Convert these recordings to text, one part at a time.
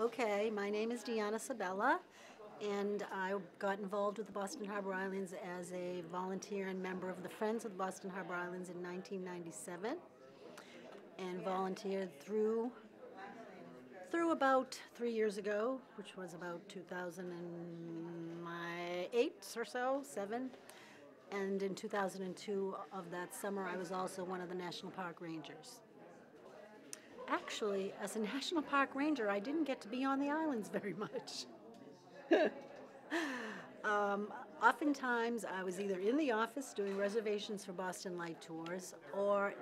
Okay, my name is DianaSavella, and I got involved with the Boston Harbor Islands as a volunteer and member of the Friends of the Boston Harbor Islands in 1997, and volunteered through about 3 years ago, which was about 2008 or so, 7. And in 2002 of that summer, I was also one of the National Park Rangers. Actually, as a National Park Ranger, I didn't get to be on the islands very much. Oftentimes, I was either in the office doing reservations for Boston Light Tours, or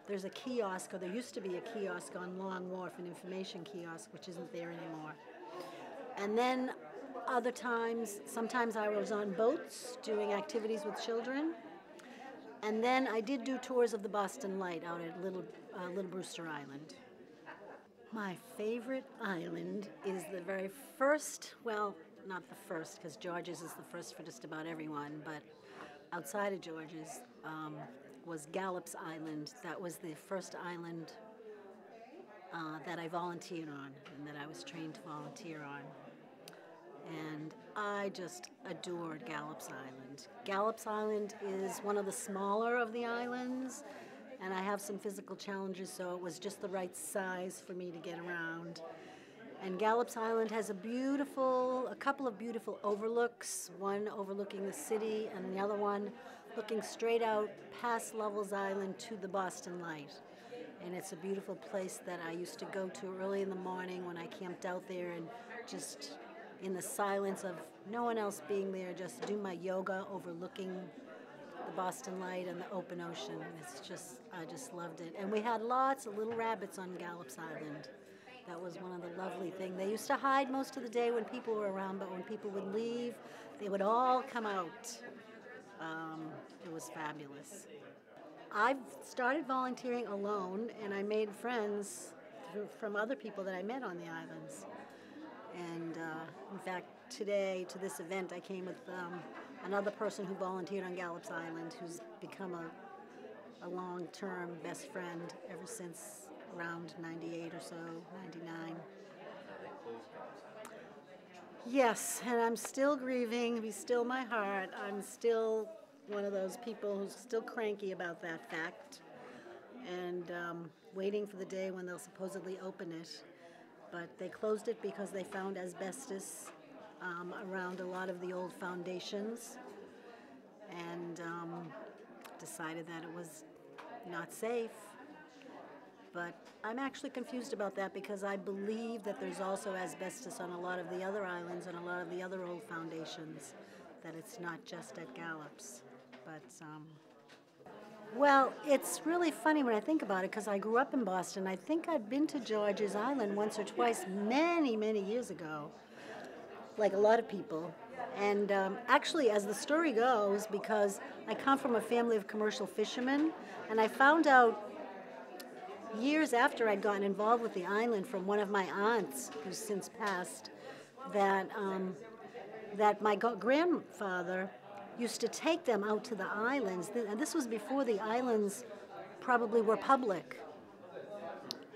there's a kiosk, or there used to be a kiosk on Long Wharf, an information kiosk, which isn't there anymore. And then other times, sometimes I was on boats doing activities with children. And then I did do tours of the Boston Light out at Little Brewster Island. My favorite island is the very first, well, not the first, because George's is the first for just about everyone, but outside of George's was Gallup's Island. That was the first island that I volunteered on and that I was trained to volunteer on. And I just adored Gallup's Island. Gallup's Island is one of the smaller of the islands, and I have some physical challenges, so it was just the right size for me to get around. And Gallup's Island has a couple of beautiful overlooks, one overlooking the city and the other one looking straight out past Lovell's Island to the Boston Light. And it's a beautiful place that I used to go to early in the morning when I camped out there, and just in the silence of no one else being there, just do my yoga overlooking the Boston Light and the open ocean. I just loved it. And we had lots of little rabbits on Gallup's Island. That was one of the lovely things. They used to hide most of the day when people were around, but when people would leave, they would all come out. It was fabulous. I've started volunteering alone, and I made friends from other people that I met on the islands. And in fact, today to this event, I came with another person who volunteered on Gallup's Island, who's become a long-term best friend ever since around 98 or so, 99. Yes, and I'm still grieving. Be still my heart. I'm still one of those people who's still cranky about that fact, and waiting for the day when they'll supposedly open it. But they closed it because they found asbestos around a lot of the old foundations, and decided that it was not safe. But I'm actually confused about that, because I believe that there's also asbestos on a lot of the other islands and a lot of the other old foundations, that it's not just at Gallup's. But well, it's really funny when I think about it, because I grew up in Boston. I think I'd been to George's Island once or twice many, many years ago, like a lot of people. And actually, as the story goes, because I come from a family of commercial fishermen, and I found out years after I'd gotten involved with the island from one of my aunts, who's since passed, that my grandfather used to take them out to the islands, and this was before the islands probably were public.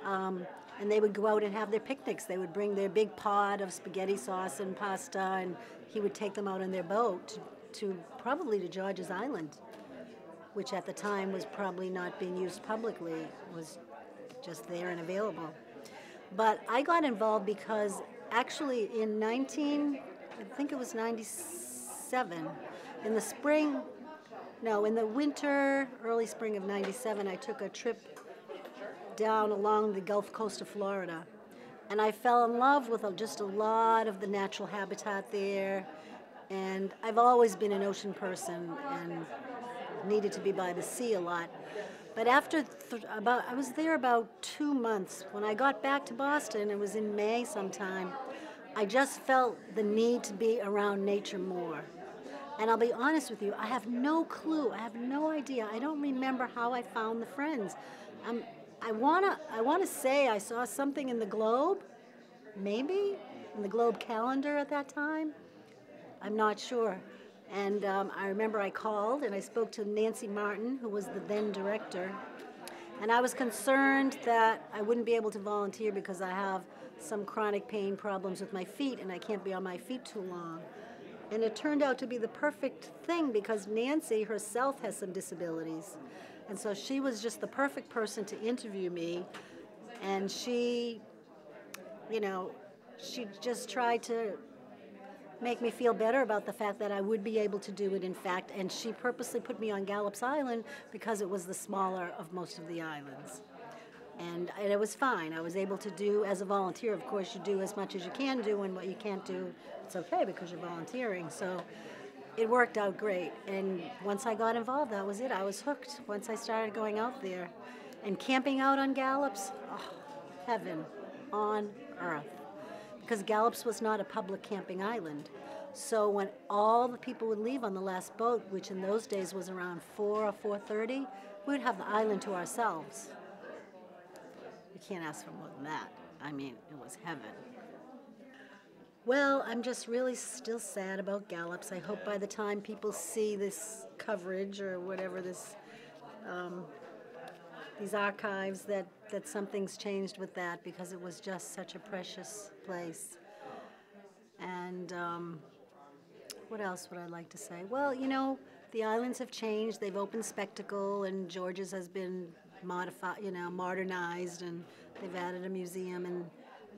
And they would go out and have their picnics. They would bring their big pot of spaghetti sauce and pasta, and he would take them out in their boat to probably to George's Island, which at the time was probably not being used publicly. It was just there and available. But I got involved because actually in I think it was 97, in the winter, early spring of 97, I took a trip down along the Gulf Coast of Florida. And I fell in love with just a lot of the natural habitat there. And I've always been an ocean person and needed to be by the sea a lot. But after I was there about 2 months. When I got back to Boston, it was in May sometime, I just felt the need to be around nature more. And I'll be honest with you, I have no clue. I have no idea. I don't remember how I found the friends. I wanna say I saw something in the Globe, maybe in the Globe calendar at that time. I'm not sure. And I remember I called and I spoke to Nancy Martin, who was the then director, And I was concerned that I wouldn't be able to volunteer because I have some chronic pain problems with my feet and I can't be on my feet too long. And it turned out to be the perfect thing because Nancy herself has some disabilities. And so she was just the perfect person to interview me. And she, you know, she just tried to make me feel better about the fact that I would be able to do it, in fact. And she purposely put me on Gallops Island because it was the smaller of most of the islands. And it was fine. I was able to do, as a volunteer, of course, you do as much as you can do, and what you can't do, it's okay because you're volunteering. So it worked out great. And once I got involved, that was it. I was hooked once I started going out there. And camping out on Gallops, oh, heaven on earth. Because Gallops was not a public camping island. So when all the people would leave on the last boat, which in those days was around 4 or 4:30, we would have the island to ourselves. You can't ask for more than that. I mean, it was heaven. Well, I'm just really still sad about Gallops. I hope by the time people see this coverage or whatever these archives, that something's changed with that, because it was just such a precious place. And what else would I like to say? Well, you know, the islands have changed. They've opened Spectacle, and George's has been modified, modernized, and they've added a museum, and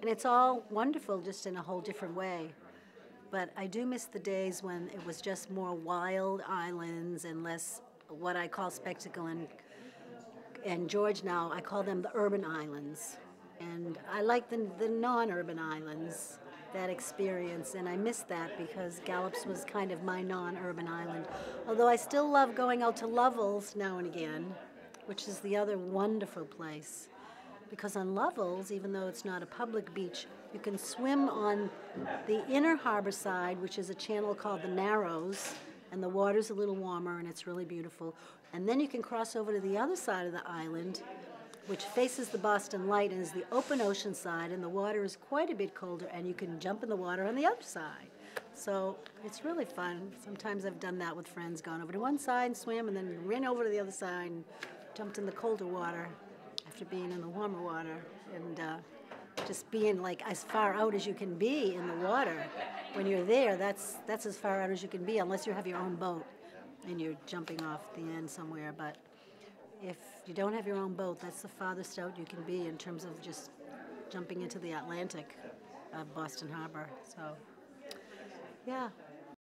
it's all wonderful, just in a whole different way. But I do miss the days when it was just more wild islands and less what I call Spectacle, and George now, I call them the urban islands. And I like the non-urban islands, that experience, and I miss that because Gallops was kind of my non-urban island. Although I still love going out to Lovell's now and again, which is the other wonderful place. Because on Lovell's, even though it's not a public beach, you can swim on the inner harbor side, which is a channel called the Narrows, and the water's a little warmer and it's really beautiful. And then you can cross over to the other side of the island, which faces the Boston Light and is the open ocean side, and the water is quite a bit colder, and you can jump in the water on the other side. So it's really fun. Sometimes I've done that with friends, gone over to one side and swim, and then ran over to the other side and jumped in the colder water after being in the warmer water, and just being like as far out as you can be in the water. When you're there, that's as far out as you can be, unless you have your own boat and you're jumping off the end somewhere. But if you don't have your own boat, that's the farthest out you can be in terms of just jumping into the Atlantic of Boston Harbor. So, yeah.